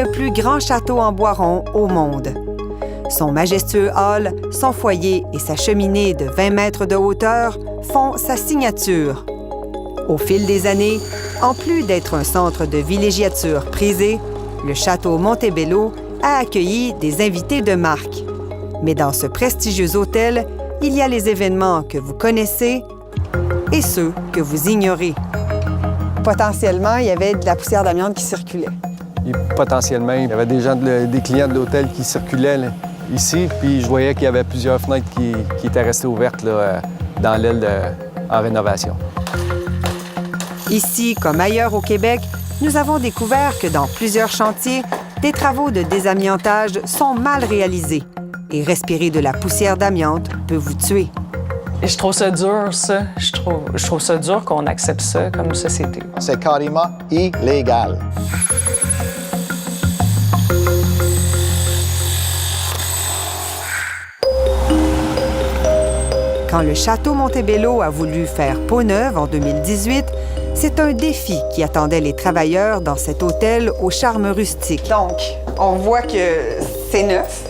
le plus grand château en bois rond au monde. Son majestueux hall, son foyer et sa cheminée de 20 mètres de hauteur font sa signature. Au fil des années, en plus d'être un centre de villégiature prisé, le château Montebello a accueilli des invités de marque. Mais dans ce prestigieux hôtel, il y a les événements que vous connaissez et ceux que vous ignorez. Potentiellement, il y avait de la poussière d'amiante qui circulait. Et potentiellement, il y avait des clients de l'hôtel qui circulaient là, ici, puis je voyais qu'il y avait plusieurs fenêtres qui étaient restées ouvertes là, dans l'aile en rénovation. Ici, comme ailleurs au Québec, nous avons découvert que dans plusieurs chantiers, des travaux de désamiantage sont mal réalisés et respirer de la poussière d'amiante peut vous tuer. Et je trouve ça dur, ça. Je trouve ça dur qu'on accepte ça comme société. C'est carrément illégal. Quand le château Montebello a voulu faire peau neuve en 2018, c'est un défi qui attendait les travailleurs dans cet hôtel au charme rustique. Donc, on voit que c'est neuf.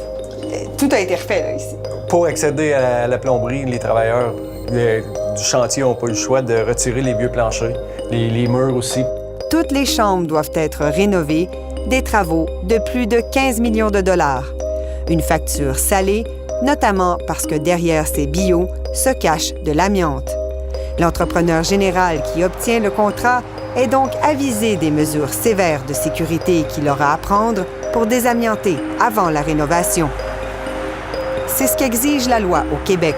Tout a été refait là, ici. Pour accéder à la plomberie, les travailleurs du chantier n'ont pas eu le choix de retirer les vieux planchers, les murs aussi. Toutes les chambres doivent être rénovées, des travaux de plus de 15 millions de dollars. Une facture salée, notamment parce que derrière ces billots se cache de l'amiante. L'entrepreneur général qui obtient le contrat est donc avisé des mesures sévères de sécurité qu'il aura à prendre pour désamianter avant la rénovation. C'est ce qu'exige la loi au Québec.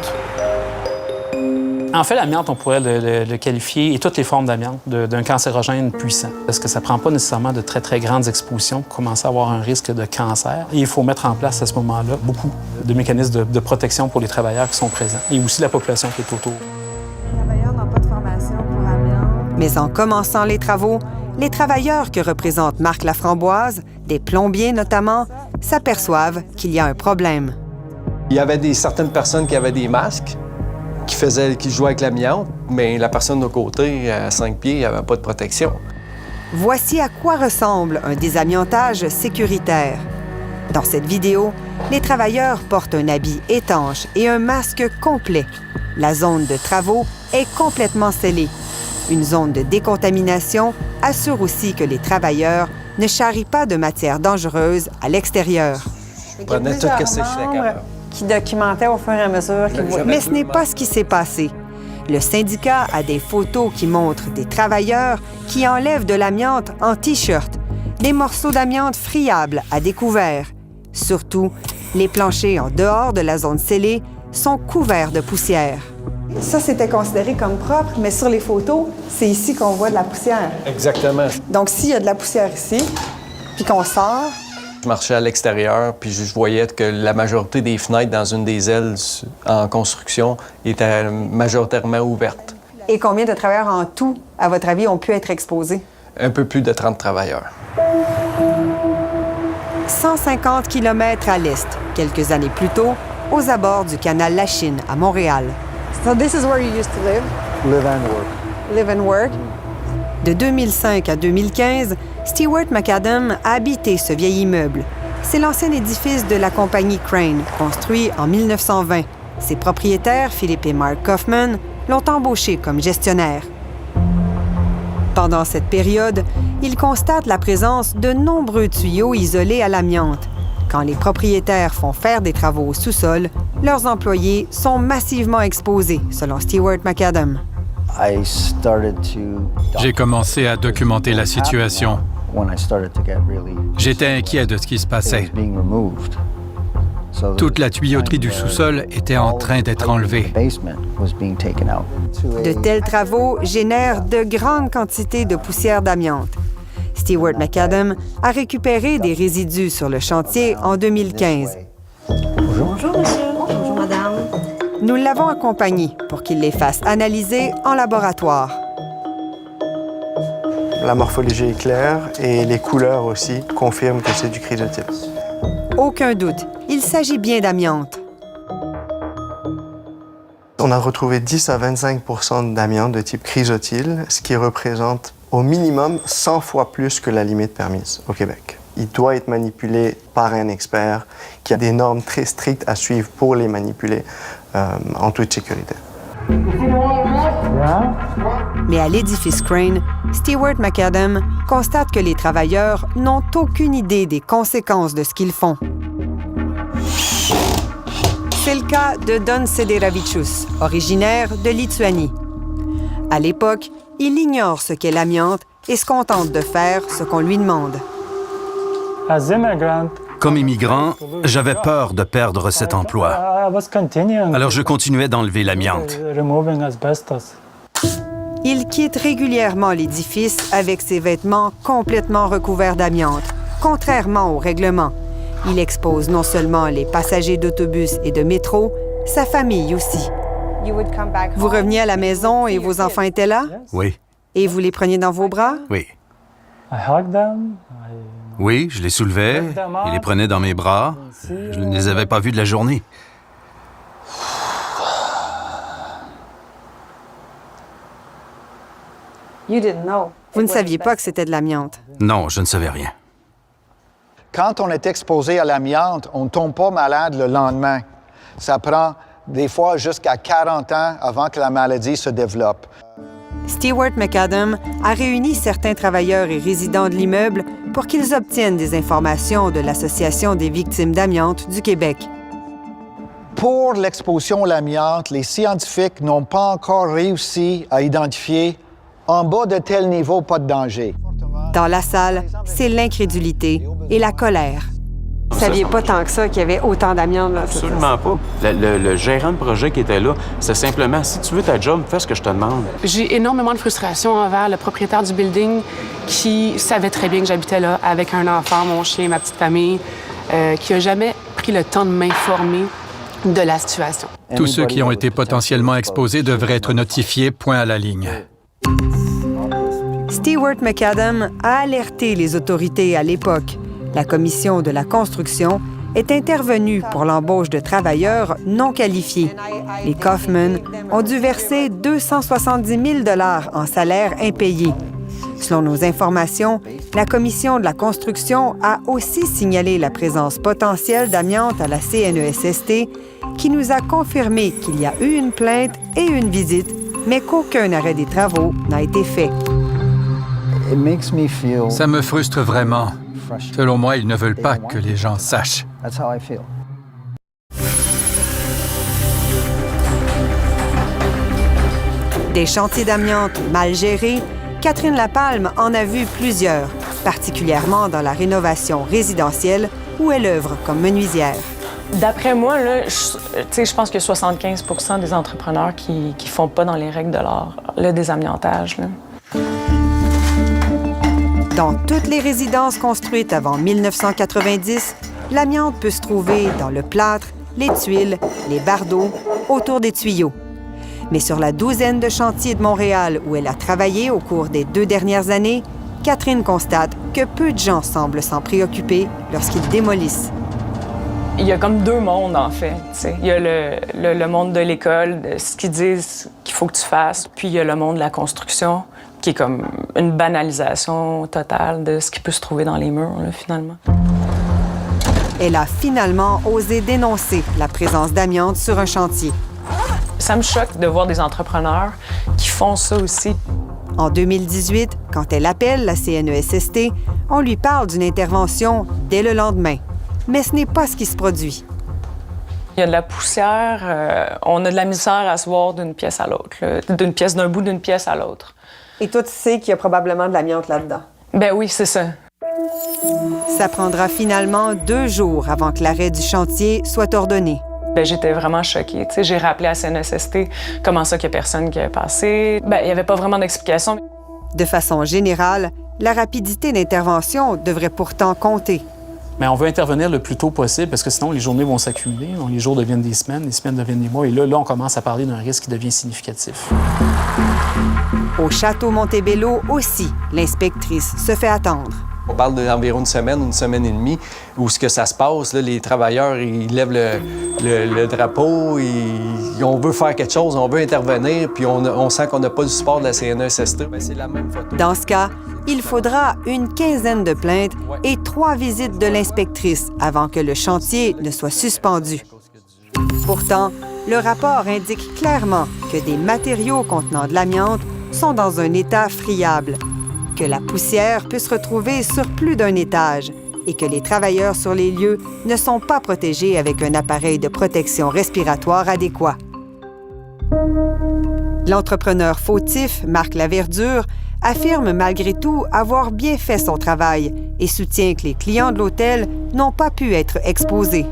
En fait, l'amiante, on pourrait le qualifier, et toutes les formes d'amiante, d'un cancérogène puissant. Parce que ça ne prend pas nécessairement de très, très grandes expositions pour commencer à avoir un risque de cancer. Et il faut mettre en place à ce moment-là beaucoup de mécanismes de protection pour les travailleurs qui sont présents et aussi la population qui est autour. Les travailleurs n'ont pas de formation pour amiante. Mais en commençant les travaux, les travailleurs que représente Marc Laframboise, des plombiers notamment, s'aperçoivent qu'il y a un problème. Il y avait certaines personnes qui avaient des masques, qui jouaient avec l'amiante, mais la personne de côté, à 5 pieds, il n'y avait pas de protection. Voici à quoi ressemble un désamiantage sécuritaire. Dans cette vidéo, les travailleurs portent un habit étanche et un masque complet. La zone de travaux est complètement scellée. Une zone de décontamination assure aussi que les travailleurs ne charrient pas de matières dangereuses à l'extérieur. Prenez tout ce que c'est qui documentaient au fur et à mesure qu'ils voient. Mais ce n'est pas ce qui s'est passé. Le syndicat a des photos qui montrent des travailleurs qui enlèvent de l'amiante en T-shirt, des morceaux d'amiante friables à découvert. Surtout, les planchers en dehors de la zone scellée sont couverts de poussière. Ça, c'était considéré comme propre, mais sur les photos, c'est ici qu'on voit de la poussière. Exactement. Donc, s'il y a de la poussière ici, puis qu'on sort... Je marchais à l'extérieur, puis je voyais que la majorité des fenêtres dans une des ailes en construction étaient majoritairement ouvertes. Et combien de travailleurs en tout, à votre avis, ont pu être exposés? Un peu plus de 30 travailleurs. 150 km à l'est, quelques années plus tôt, aux abords du canal Lachine à Montréal. So this is where you used to live? Live and work. Live and work. De 2005 à 2015, Stewart McAdam a habité ce vieil immeuble. C'est l'ancien édifice de la compagnie Crane, construit en 1920. Ses propriétaires, Philippe et Mark Kaufman, l'ont embauché comme gestionnaire. Pendant cette période, ils constatent la présence de nombreux tuyaux isolés à l'amiante. Quand les propriétaires font faire des travaux au sous-sol, leurs employés sont massivement exposés, selon Stewart McAdam. J'ai commencé à documenter la situation. J'étais inquiet de ce qui se passait. Toute la tuyauterie du sous-sol était en train d'être enlevée. De tels travaux génèrent de grandes quantités de poussière d'amiante. Stewart McAdam a récupéré des résidus sur le chantier en 2015. Bonjour, monsieur. Bonjour, madame. Nous l'avons accompagné pour qu'il les fasse analyser en laboratoire. La morphologie est claire et les couleurs aussi confirment que c'est du chrysotile. Aucun doute, il s'agit bien d'amiante. On a retrouvé 10 à 25 % d'amiante de type chrysotile, ce qui représente au minimum 100 fois plus que la limite permise au Québec. Il doit être manipulé par un expert qui a des normes très strictes à suivre pour les manipuler en toute sécurité. Mais à l'édifice Crane, Stewart McAdam constate que les travailleurs n'ont aucune idée des conséquences de ce qu'ils font. C'est le cas de Don Sederavicius, originaire de Lituanie. À l'époque, il ignore ce qu'est l'amiante et se contente de faire ce qu'on lui demande. Comme immigrant, j'avais peur de perdre cet emploi. Alors je continuais d'enlever l'amiante. Il quitte régulièrement l'édifice avec ses vêtements complètement recouverts d'amiante, contrairement au règlement. Il expose non seulement les passagers d'autobus et de métro, sa famille aussi. Vous reveniez à la maison et vos enfants étaient là? Oui. Et vous les preniez dans vos bras? Oui. Oui, je les soulevais et les prenais dans mes bras. Je ne les avais pas vus de la journée. Vous ne saviez pas que c'était de l'amiante? Non, je ne savais rien. Quand on est exposé à l'amiante, on ne tombe pas malade le lendemain. Ça prend des fois jusqu'à 40 ans avant que la maladie se développe. Stewart McAdam a réuni certains travailleurs et résidents de l'immeuble pour qu'ils obtiennent des informations de l'Association des victimes d'amiante du Québec. Pour l'exposition à l'amiante, les scientifiques n'ont pas encore réussi à identifier en bas de tel niveau, pas de danger. Dans la salle, c'est l'incrédulité et la colère. Vous ne saviez pas tant que ça qu'il y avait autant d'amiante? Absolument pas. Le gérant de projet qui était là, c'est simplement, si tu veux ta job, fais ce que je te demande. J'ai énormément de frustration envers le propriétaire du building qui savait très bien que j'habitais là avec un enfant, mon chien, ma petite famille, qui n'a jamais pris le temps de m'informer de la situation. Tous ceux qui ont été potentiellement exposés devraient être notifiés, point à la ligne. Stewart McAdam a alerté les autorités à l'époque. La Commission de la construction est intervenue pour l'embauche de travailleurs non qualifiés. Les Kaufman ont dû verser 270 000 $ en salaire impayé. Selon nos informations, la Commission de la construction a aussi signalé la présence potentielle d'amiante à la CNESST, qui nous a confirmé qu'il y a eu une plainte et une visite, mais qu'aucun arrêt des travaux n'a été fait. Ça me frustre vraiment. Selon moi, ils ne veulent pas que les gens sachent. Des chantiers d'amiante mal gérés, Catherine Lapalme en a vu plusieurs, particulièrement dans la rénovation résidentielle où elle œuvre comme menuisière. D'après moi, là, je pense qu'il y a 75 % des entrepreneurs qui ne font pas dans les règles de l'art le désamiantage. Là. Dans toutes les résidences construites avant 1990, l'amiante peut se trouver dans le plâtre, les tuiles, les bardeaux, autour des tuyaux. Mais sur la douzaine de chantiers de Montréal où elle a travaillé au cours des 2 dernières années, Catherine constate que peu de gens semblent s'en préoccuper lorsqu'ils démolissent. Il y a comme 2 mondes, en fait. T'sais. Il y a le monde de l'école, de ce qu'ils disent qu'il faut que tu fasses, puis il y a le monde de la construction, qui est comme une banalisation totale de ce qui peut se trouver dans les murs, là, finalement. Elle a finalement osé dénoncer la présence d'amiante sur un chantier. Ça me choque de voir des entrepreneurs qui font ça aussi. En 2018, quand elle appelle la CNESST, on lui parle d'une intervention dès le lendemain. Mais ce n'est pas ce qui se produit. Il y a de la poussière, on a de la misère à se voir d'une pièce à l'autre, d'un bout d'une pièce à l'autre. Et toi, tu sais qu'il y a probablement de l'amiante là-dedans? Ben oui, c'est ça. Ça prendra finalement 2 jours avant que l'arrêt du chantier soit ordonné. Ben, j'étais vraiment choquée. T'sais, j'ai rappelé à CNESST comment ça qu'il n'y a personne qui est passé. Ben, il n'y avait pas vraiment d'explication. De façon générale, la rapidité d'intervention devrait pourtant compter. Mais on veut intervenir le plus tôt possible parce que sinon, les journées vont s'accumuler. Les jours deviennent des semaines, les semaines deviennent des mois. Et là, on commence à parler d'un risque qui devient significatif. Au château Montebello aussi, l'inspectrice se fait attendre. On parle d'environ une semaine et demie, où ce que ça se passe, là, les travailleurs, ils lèvent le drapeau, on veut faire quelque chose, on veut intervenir, puis on sent qu'on n'a pas du support de la CNESST. Bien, c'est la même photo. Dans ce cas, il faudra une quinzaine de plaintes et 3 visites de l'inspectrice avant que le chantier ne soit suspendu. Pourtant, le rapport indique clairement que des matériaux contenant de l'amiante sont dans un état friable, que la poussière peut se retrouver sur plus d'un étage et que les travailleurs sur les lieux ne sont pas protégés avec un appareil de protection respiratoire adéquat. L'entrepreneur fautif, Marc Laverdure, affirme malgré tout avoir bien fait son travail et soutient que les clients de l'hôtel n'ont pas pu être exposés.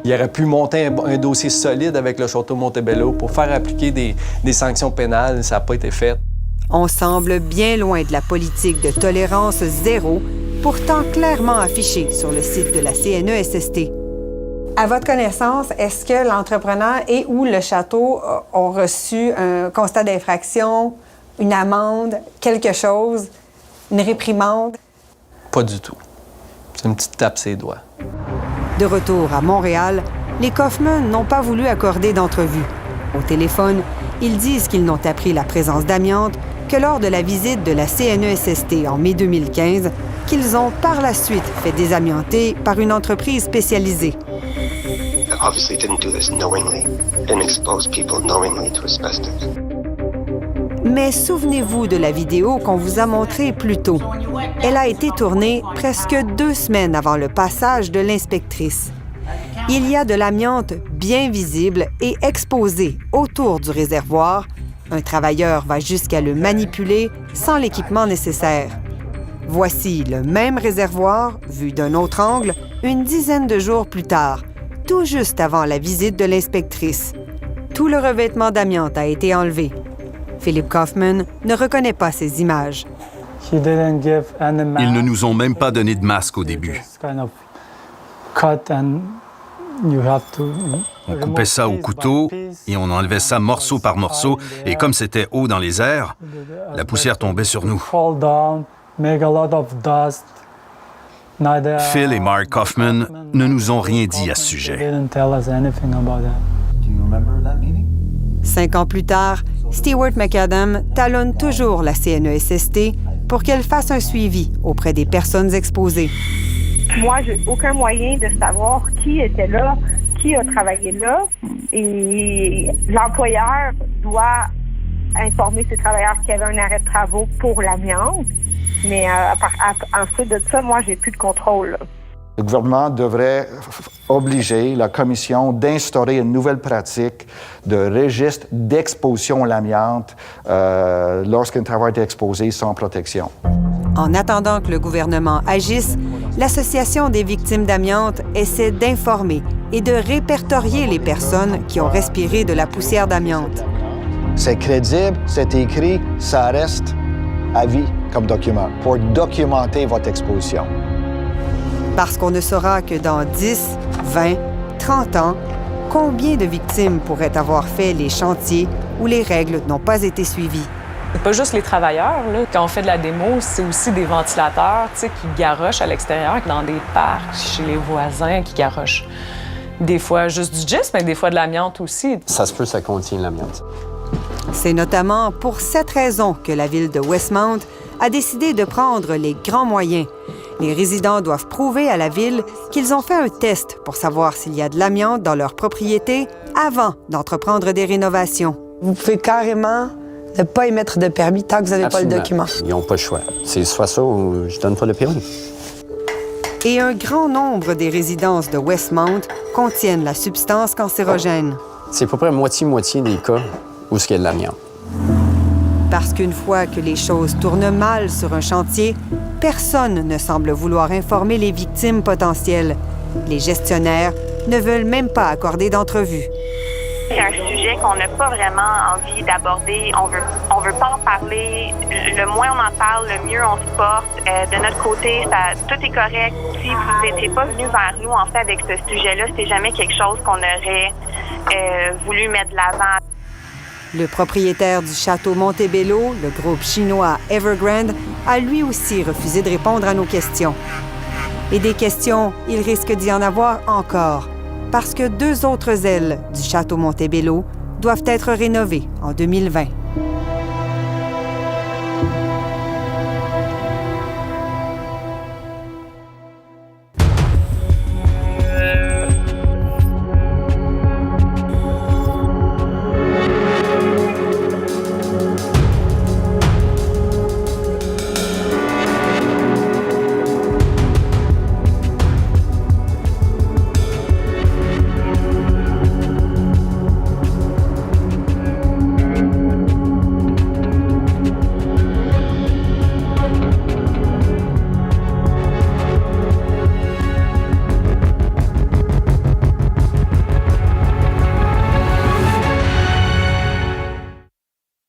Il aurait pu monter un dossier solide avec le Château Montebello pour faire appliquer des sanctions pénales. Ça n'a pas été fait. On semble bien loin de la politique de tolérance zéro, pourtant clairement affichée sur le site de la CNESST. À votre connaissance, est-ce que l'entrepreneur et ou le château ont reçu un constat d'infraction, une amende, quelque chose, une réprimande? Pas du tout. C'est une petite tape ses doigts. De retour à Montréal, les Kaufman n'ont pas voulu accorder d'entrevue. Au téléphone, ils disent qu'ils n'ont appris la présence d'amiante que lors de la visite de la CNESST en mai 2015, qu'ils ont par la suite fait désamianter par une entreprise spécialisée. Mais souvenez-vous de la vidéo qu'on vous a montrée plus tôt. Elle a été tournée presque 2 semaines avant le passage de l'inspectrice. Il y a de l'amiante bien visible et exposée autour du réservoir. Un travailleur va jusqu'à le manipuler sans l'équipement nécessaire. Voici le même réservoir, vu d'un autre angle, une dizaine de jours plus tard, tout juste avant la visite de l'inspectrice. Tout le revêtement d'amiante a été enlevé. Philip Kaufman ne reconnaît pas ces images. Ils ne nous ont même pas donné de masque au début. On coupait ça au couteau et on enlevait ça morceau par morceau. Et comme c'était haut dans les airs, la poussière tombait sur nous. Phil et Mark Kaufman ne nous ont rien dit à ce sujet. 5 ans plus tard, Stewart McAdam talonne toujours la CNESST pour qu'elle fasse un suivi auprès des personnes exposées. Moi, j'ai aucun moyen de savoir qui était là, qui a travaillé là, et l'employeur doit informer ses travailleurs qu'il y avait un arrêt de travaux pour l'amiante, mais ensuite de ça, moi, j'ai plus de contrôle. Le gouvernement devrait obliger la Commission d'instaurer une nouvelle pratique de registre d'exposition à l'amiante lorsqu'un travailleur est exposé sans protection. En attendant que le gouvernement agisse, l'Association des victimes d'amiante essaie d'informer et de répertorier les personnes qui ont respiré de la poussière d'amiante. C'est crédible, c'est écrit, ça reste à vie comme document pour documenter votre exposition. Parce qu'on ne saura que dans 10, 20, 30 ans, combien de victimes pourraient avoir fait les chantiers où les règles n'ont pas été suivies. C'est pas juste les travailleurs, là. Quand on fait de la démo, c'est aussi des ventilateurs, tu sais, qui garochent à l'extérieur, dans des parcs, chez les voisins, qui garochent des fois juste du gis, mais des fois de l'amiante aussi. Ça se peut, ça contient l'amiante. C'est notamment pour cette raison que la ville de Westmount a décidé de prendre les grands moyens. Les résidents doivent prouver à la ville qu'ils ont fait un test pour savoir s'il y a de l'amiante dans leur propriété avant d'entreprendre des rénovations. Vous pouvez carrément ne pas émettre de permis tant que vous n'avez pas le document. Ils n'ont pas le choix. C'est soit ça ou je donne pas le permis. Et un grand nombre des résidences de Westmount contiennent la substance cancérogène. C'est à peu près moitié-moitié des cas où il y a de l'amiante. Parce qu'une fois que les choses tournent mal sur un chantier, personne ne semble vouloir informer les victimes potentielles. Les gestionnaires ne veulent même pas accorder d'entrevue. C'est un sujet qu'on n'a pas vraiment envie d'aborder. On veut pas en parler. Le moins on en parle, le mieux on se porte. De notre côté, tout est correct. Si vous n'étiez pas venu vers nous, en fait, avec ce sujet-là, c'est jamais quelque chose qu'on aurait voulu mettre de l'avant. Le propriétaire du château Montebello, le groupe chinois Evergrande, a lui aussi refusé de répondre à nos questions. Et des questions, il risque d'y en avoir encore, parce que 2 autres ailes du château Montebello doivent être rénovées en 2020.